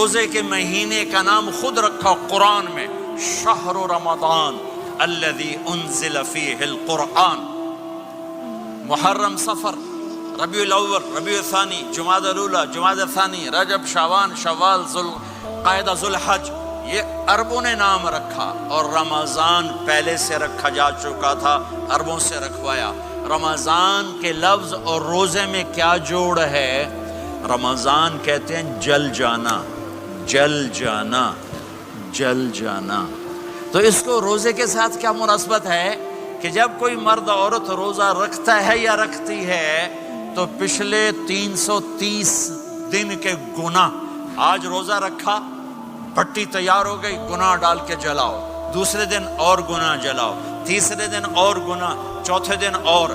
روزے کے مہینے کا نام خود رکھا قرآن میں، شہر رمضان الذی انزل فیہ القرآن۔ محرم، صفر، ربیع الاول، ربیع الثانی، جمادی الاولی، جمادی الثانی، رجب، شعبان، شوال، ذوالقعدہ، ذوالحج، یہ عربوں نے نام رکھا، اور رمضان پہلے سے رکھا جا چکا تھا، عربوں سے رکھوایا۔ رمضان کے لفظ اور روزے میں کیا جوڑ ہے؟ رمضان کہتے ہیں جل جانا، جل جانا، جل جانا۔ تو اس کو روزے کے ساتھ کیا مناسبت ہے کہ جب کوئی مرد عورت روزہ رکھتا ہے یا رکھتی ہے تو پچھلے 330 دن کے گناہ، آج روزہ رکھا، بھٹی تیار ہو گئی، گناہ ڈال کے جلاؤ، دوسرے دن اور گناہ جلاؤ، تیسرے دن اور گناہ، چوتھے دن اور،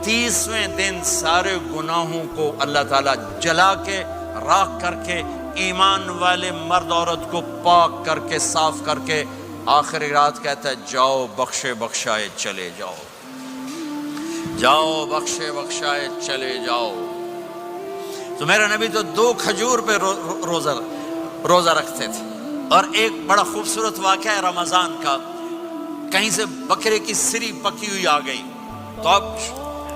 30ویں دن سارے گناہوں کو اللہ تعالیٰ جلا کے، راکھ کر کے، ایمان والے مرد عورت کو پاک کر کے، صاف کر کے، آخری رات کہتا ہے جاؤ بخشے بخشائے چلے جاؤ، جاؤ بخشے بخشائے چلے جاؤ۔ تو میرا نبی تو 2 کھجور پہ روزہ رکھتے تھے۔ اور ایک بڑا خوبصورت واقعہ ہے رمضان کا، کہیں سے بکرے کی سری پکی ہوئی آ گئی تو آپ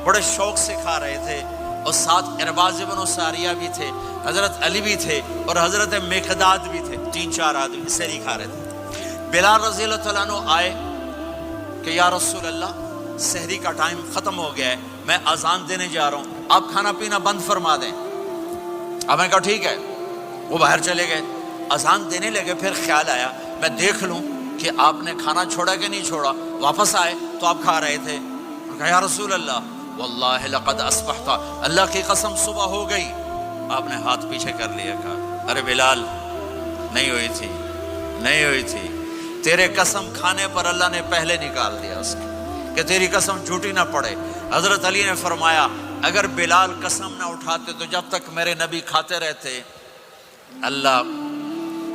بڑے شوق سے کھا رہے تھے، اور ساتھ ارباز بن ساریہ بھی تھے، حضرت علی بھی تھے، اور حضرت مقداد بھی تھے، 3-4 آدمی سری کھا رہے تھے۔ بلال رضی اللہ تعالیٰ عنہ آئے کہ یا رسول اللہ سحری کا ٹائم ختم ہو گیا ہے، میں اذان دینے جا رہا ہوں، آپ کھانا پینا بند فرما دیں۔ اب میں کہا ٹھیک ہے، وہ باہر چلے گئے، اذان دینے لگے، پھر خیال آیا میں دیکھ لوں کہ آپ نے کھانا چھوڑا کہ نہیں چھوڑا، واپس آئے تو آپ کھا رہے تھے۔ کہا یا رسول اللہ واللہ لقد اصبحت، اللہ کی قسم صبح ہو گئی۔ آپ نے ہاتھ پیچھے کر لیا، کہا ارے بلال نہیں ہوئی تھی، نہیں ہوئی تھی، تیرے قسم کھانے پر اللہ نے پہلے نکال دیا اس کو کہ تیری قسم جھوٹی نہ پڑے۔ حضرت علی نے فرمایا اگر بلال قسم نہ اٹھاتے تو جب تک میرے نبی کھاتے رہتے اللہ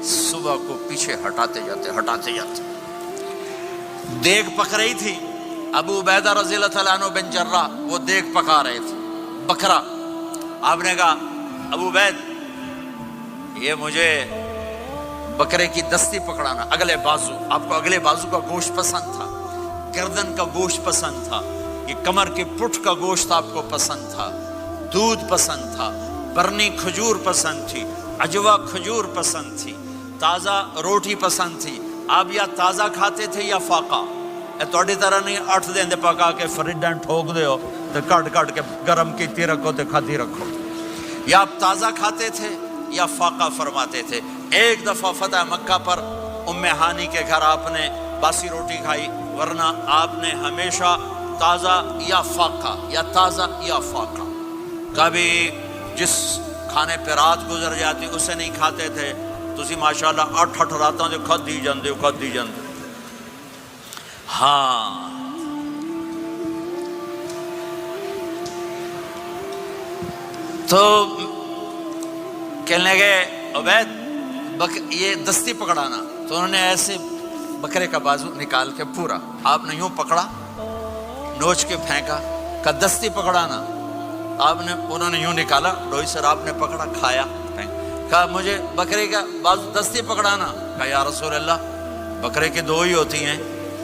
صبح کو پیچھے ہٹاتے جاتے۔ دیگ پک رہی تھی، ابو عبیدہ رضی اللہ تعالیٰ عنہ بن جرہ وہ دیگ پکا رہے تھے، بکرا۔ آپ نے کہا ابو عبید یہ مجھے بکرے کی دستی پکڑانا، اگلے بازو، آپ کو اگلے بازو کا گوشت پسند تھا، گردن کا گوشت پسند تھا، یہ کمر کے پٹھ کا گوشت آپ کو پسند تھا، دودھ پسند تھا، برنی کھجور پسند تھی، عجوا کھجور پسند تھی، تازہ روٹی پسند تھی۔ آپ یا تازہ کھاتے تھے یا فاقہ، توڑی طرح نہیں 8 دن دے پکا کے فریڈاں ٹھوک دے ہو تو کٹ کے گرم کیتی رکھو تو کھاتی رکھو، یا آپ تازہ کھاتے تھے یا فاقہ فرماتے تھے۔ ایک دفعہ فتح مکہ پر ام ہانی کے گھر آپ نے باسی روٹی کھائی، ورنہ آپ نے ہمیشہ تازہ یا فاقہ، یا تازہ یا فاقہ، کبھی جس کھانے پہ رات گزر جاتی اسے نہیں کھاتے تھے۔ تسی ماشاءاللہ 8 راتوں سے کھدی جاندے ہو۔ ہاں تو کہنے لگے عبید یہ دستی پکڑانا، تو انہوں نے ایسے بکرے کا بازو نکال کے پورا آپ نے یوں پکڑا، نوچ کے پھینکا، کہ دستی پکڑانا، آپ نے انہوں نے یوں نکالا، ڈوئی سر آپ نے پکڑا، کھایا، کہا مجھے بکرے کا بازو دستی پکڑانا۔ کہا یا رسول اللہ بکرے کی 2 ہی ہوتی ہیں۔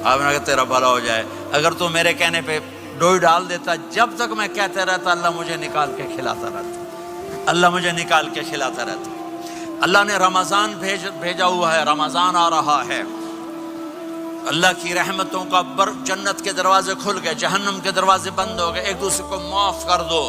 آپ نے کہا تیرا بھلا ہو جائے، اگر تو میرے کہنے پہ ڈوئی ڈال دیتا، جب تک میں کہتے رہتا اللہ مجھے نکال کے کھلاتا رہتا، اللہ مجھے نکال کے کھلاتا رہتا۔ اللہ نے رمضان بھیجا ہوا ہے، رمضان آ رہا ہے، اللہ کی رحمتوں کا جنت کے دروازے کھل گئے، جہنم کے دروازے بند ہو گئے، ایک دوسرے کو معاف کر دو،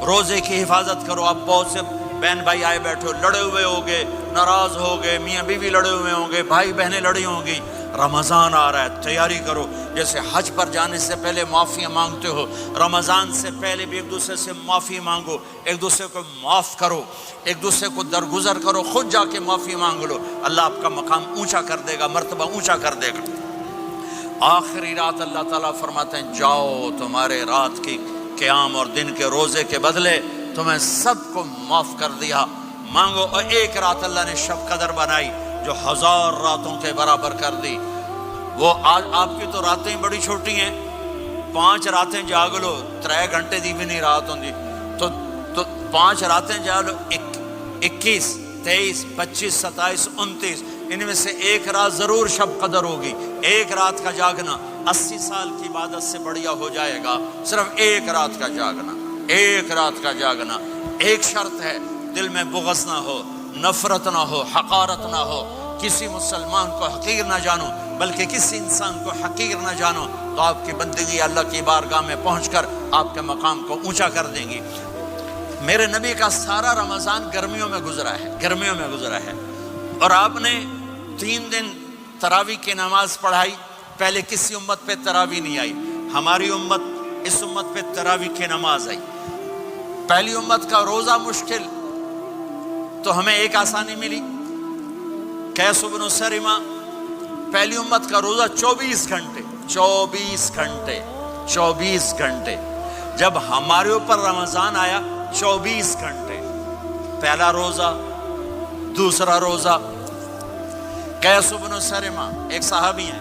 روزے کی حفاظت کرو۔ اب بہت سے بہن بھائی آئے بیٹھے ہو، لڑے ہوئے ہوگے، ناراض ہوگے، میاں بیوی لڑے ہوئے ہوں گے، بھائی بہنیں لڑی ہوں گی۔ رمضان آ رہا ہے، تیاری کرو، جیسے حج پر جانے سے پہلے معافیاں مانگتے ہو، رمضان سے پہلے بھی ایک دوسرے سے معافی مانگو، ایک دوسرے کو معاف کرو، ایک دوسرے کو درگزر کرو، خود جا کے معافی مانگ لو، اللہ آپ کا مقام اونچا کر دے گا، مرتبہ اونچا کر دے گا۔ آخری رات اللہ تعالیٰ فرماتے ہیں جاؤ، تمہارے رات کی قیام اور دن کے روزے کے بدلے تمہیں سب کو معاف کر دیا، مانگو۔ اور ایک رات اللہ نے شب قدر بنائی جو 1000 راتوں کے برابر کر دی۔ وہ آج آپ کی تو راتیں بڑی چھوٹی ہیں، 5 راتیں جاگ لو، 3 گھنٹے دی بھی نہیں رات ہوندی، تو 5 راتیں جاگ لو، 21، 23, 25, 27, 29 ان میں سے ایک رات ضرور شب قدر ہوگی. ایک رات کا جاگنا 80 سال کی عبادت سے بڑھیا ہو جائے گا. صرف ایک رات کا جاگنا, ایک رات کا جاگنا. ایک شرط ہے, دل میں بغض نہ ہو, نفرت نہ ہو, حقارت نہ ہو, کسی مسلمان کو حقیر نہ جانو بلکہ کسی انسان کو حقیر نہ جانو, تو آپ کی بندگی اللہ کی بارگاہ میں پہنچ کر آپ کے مقام کو اونچا کر دیں گی. میرے نبی کا سارا رمضان گرمیوں میں گزرا ہے, گرمیوں میں گزرا ہے. اور آپ نے 3 دن تراویح کی نماز پڑھائی. پہلے کسی امت پہ تراویح نہیں آئی, ہماری امت, اس امت پہ تراویح کی نماز آئی. پہلی امت کا روزہ مشکل, تو ہمیں ایک آسانی ملی. قیس بن سرمہ, پہلی امت کا روزہ 24 گھنٹے, 24 گھنٹے, 24 گھنٹے. جب ہمارے اوپر رمضان آیا 24 گھنٹے. پہلا روزہ, دوسرا روزہ. قیس بن سرمہ ایک صحابی ہیں,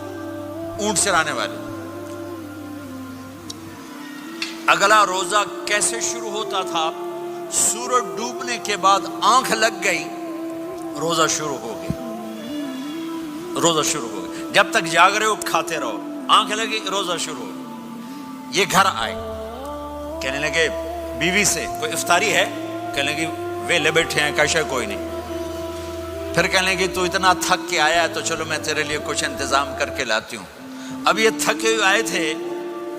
اونٹ چرانے والے. اگلا روزہ کیسے شروع ہوتا تھا؟ سورج ڈوبنے کے بعد آنکھ لگ گئی, روزہ شروع ہو گیا, روزہ شروع ہو گیا. جب تک جاگ رہے ہو کھاتے رہو, آنکھ لگی روزہ شروع ہو گیا. یہ گھر آئے, کہنے لگے بیوی سے کوئی افطاری ہے؟ کہنے لگے ویلے بیٹھے ہیں, کیسے کوئی نہیں. پھر کہنے لگے تو اتنا تھک کے آیا ہے تو چلو میں تیرے لیے کچھ انتظام کر کے لاتی ہوں. اب یہ تھکے ہوئے آئے تھے,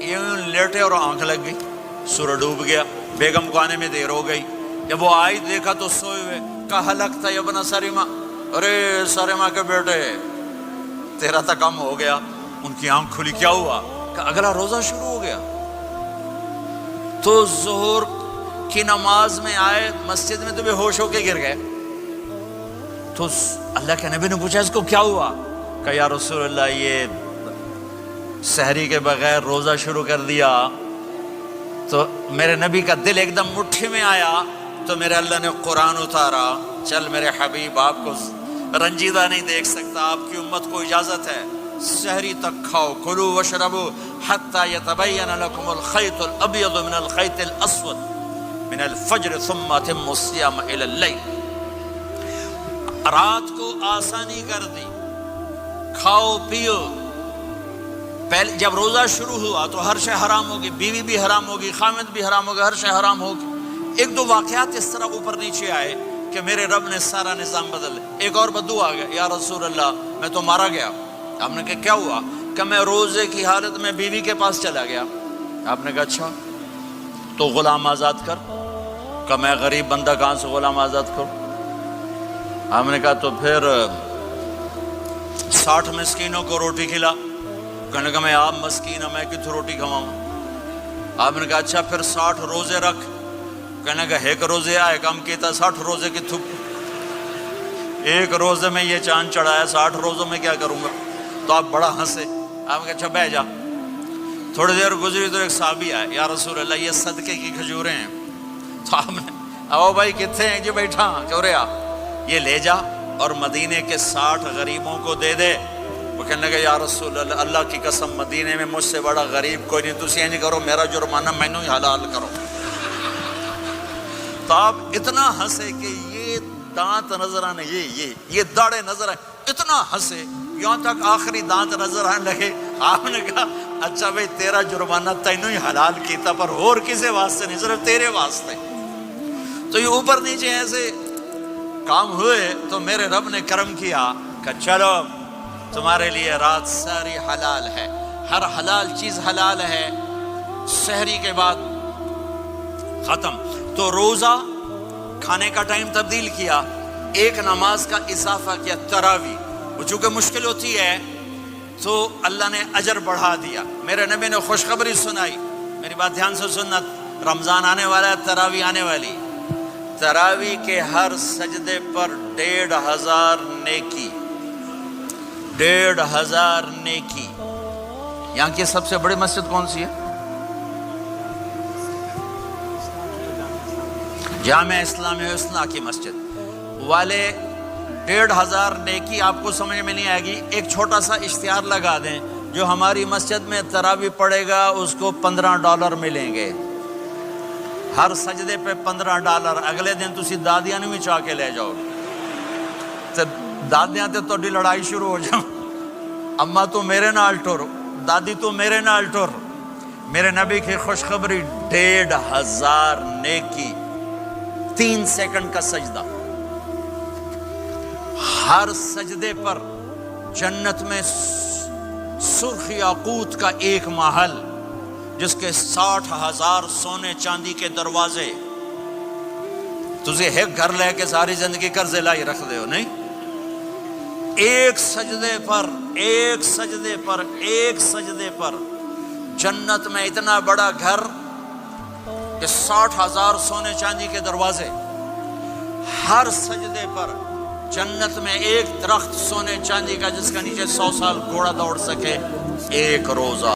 یہ لیٹے اور آنکھ لگ گئی, سورج ڈوب گیا. بیگم کو آنے میں دیر ہو گئی. جب وہ آئی دیکھا تو سوئے ہوئے. کہا لگتا ہے ابن سرمہ, ارے سرمہ کے بیٹے تیرا تو کم ہو گیا. ان کی آنکھ کھلی, کیا ہوا؟ کہ اگلا روزہ شروع ہو گیا. تو ظہر کی نماز میں آئے, مسجد میں تو بے ہوش ہو کے گر گئے. تو اللہ کے نبی نے پوچھا اس کو کیا ہوا؟ کہ یا رسول اللہ یہ سحری کے بغیر روزہ شروع کر دیا. تو میرے نبی کا دل ایک دم مٹھی میں آیا, تو میرے اللہ نے قرآن اتارا, چل میرے حبیب آپ کو رنجیدہ نہیں دیکھ سکتا, آپ کی امت کو اجازت ہے سحری تک کھاؤ, کلوا واشربوا حتی یتبین لکم الخیط الابیض من الخیط الاسود من الفجر ثم اتموا الصیام الی اللیل. رات کو آسانی کر دی, کھاؤ پیو. پہلے جب روزہ شروع ہوا تو ہر شے حرام ہوگی, بیوی بھی حرام ہوگی, خامد بھی حرام ہوگا, ہر شے حرام ہوگی. ایک دو واقعات اس طرح اوپر نیچے آئے کہ میرے رب نے سارا نظام بدل. ایک اور بدو آ گیا, یا رسول اللہ میں تو مارا گیا. آپ نے کہا کیا ہوا؟ کہ میں روزے کی حالت میں بیوی کے پاس چلا گیا. آپ نے کہا اچھا تو غلام آزاد کر. کہ میں غریب بندہ کہاں سے غلام آزاد کروں؟ آپ نے کہا تو پھر 60 مسکینوں کو روٹی کھلا. کہنے کا میں آپ مسکین ہوں, میں کتوں روٹی کھواؤں؟ آپ نے کہا اچھا پھر 60 روزے رکھ. کہنے کا ایک روزے آئے کم کیتا, 60 روزے کی تھپ, ایک روزے میں یہ چاند چڑھایا, 60 روزوں میں کیا کروں گا؟ تو آپ بڑا ہنسے. آپ نے کہا اچھا بہ جا. تھوڑی دیر گزری تو ایک صحابی آئے, یا رسول اللہ یہ صدقے کی کھجوریں ہیں. تو آپ نے او بھائی کتنے ہیں جی؟ بیٹھا چوریا, یہ لے جا اور مدینے کے 60 غریبوں کو دے دے. وہ کہنے لگا یا رسول اللہ, اللہ کی قسم مدینے میں مجھ سے بڑا غریب کوئی نہیں, تسی نہیں کرو, میرا جرمانہ مینوں ہی حلال کرو. تو آپ اتنا ہنسے کہ یہ دانت نظر آنے, یہ داڑے نظر آئے, اتنا ہنسے یہاں تک آخری دانت نظر آنے لگے. آپ نے کہا اچھا بھائی تیرا جرمانہ تینوں ہی حلال کیتا, پر اور کسی واسطے نہیں, صرف تیرے واسطے. تو یہ اوپر نیچے ایسے کام ہوئے تو میرے رب نے کرم کیا کہ چلو تمہارے لیے رات ساری حلال ہے, ہر حلال چیز حلال ہے. سحری کے بعد ختم. تو روزہ کھانے کا ٹائم تبدیل کیا, ایک نماز کا اضافہ کیا, تراویح. وہ چونکہ مشکل ہوتی ہے تو اللہ نے اجر بڑھا دیا. میرے نبی نے خوشخبری سنائی, میری بات دھیان سے سننا, رمضان آنے والا ہے, تراویح آنے والی. تراویح کے ہر سجدے پر 1500 نیکی, 1500 نیکی. یہاں کی سب سے بڑی مسجد کون سی ہے؟ جامع اسلامی حسنہ کی مسجد والے. 1500 نیکی آپ کو سمجھ میں نہیں آئے گی. ایک چھوٹا سا اشتہار لگا دیں, جو ہماری مسجد میں تراویح پڑھے گا اس کو $15 ملیں گے, ہر سجدے پہ $15. اگلے دن تسی دادیاں نہیں چاہ کے لے جاؤ گے. دادیاں تے تہاڈی لڑائی شروع ہو جاؤ، اما تو میرے نال ٹر، دادی تو میرے نال ٹر۔ میرے نبی کی خوشخبری 1500 نیکی، 3 سیکنڈ کا سجدہ، ہر سجدے پر جنت میں سرخ یاقوت کا ایک محل جس کے 60,000 سونے چاندی کے دروازے۔ تجھے ایک گھر لے کے ساری زندگی قرضے لائی رکھ دے ہو نہیں؟ ایک سجدے پر جنت میں اتنا بڑا گھر کہ 60,000 سونے چاندی کے دروازے، ہر سجدے پر جنت میں ایک درخت سونے چاندی کا جس کا نیچے 100 سال گھوڑا دوڑ سکے، ایک روزہ۔